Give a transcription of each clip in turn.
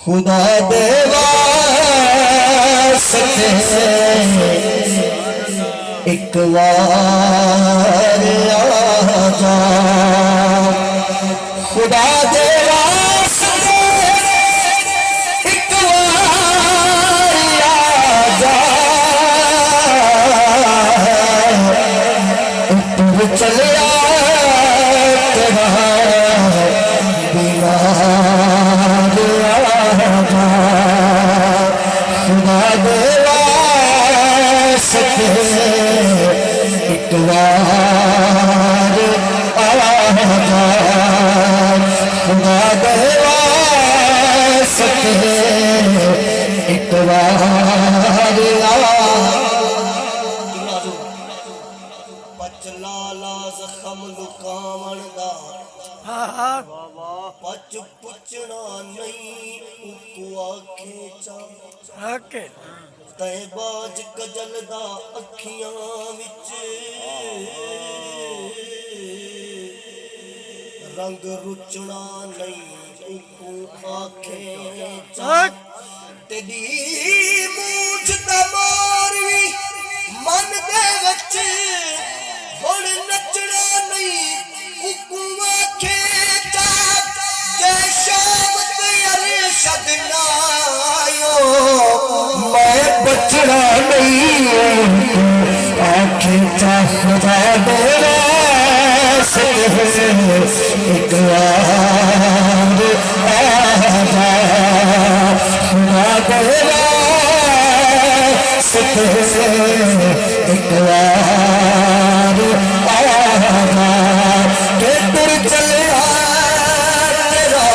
खुदा दे वास्ते एक बार आजा, खुदा दे वास्ते एक बार आजा, ऊपर चलिया तेरा बीमार आजा, खुदा दे वास्ते एक बार आजा, खुदा दे वास्ते एक बार पचलाला जखम लुकावण दा पच पुछना नहीं उकू आखे चा तहबाज गजल दा अखियां विच रंग रुचना नहीं उकू आखे चा तेरी मूंछ दा मारवी मन दे विच हुण नचना नहीं उकू आखे चा जे शाम ते अरशद ना आयो मैं बचना नहीं आखे चा, खुदा दे वास्ते एक बार आजा, खुदा दे वास्ते एक बार आजा, के तुर चलिया तेरा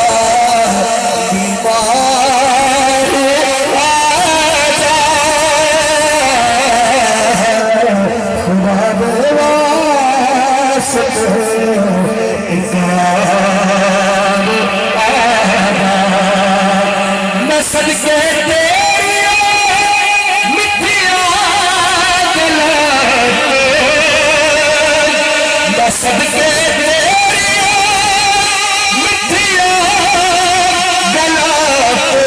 बीमार आजा, खुदा दे वास्ते एक बार आजा, मैं सदके तेरी मिठी याद लाके, मैं सदके तेरी मिठी याद लाके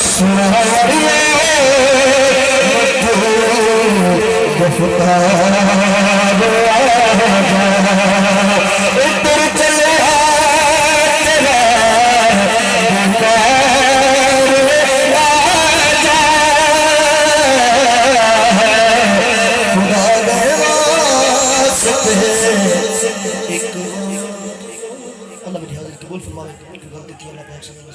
सुनारिए गुफ्तार आजा, उतर चलिया तेरा बीमार आजा, खुदा दे वास्ते एक अल्लाह मेरी हाज़िरी कबूल फरमाए।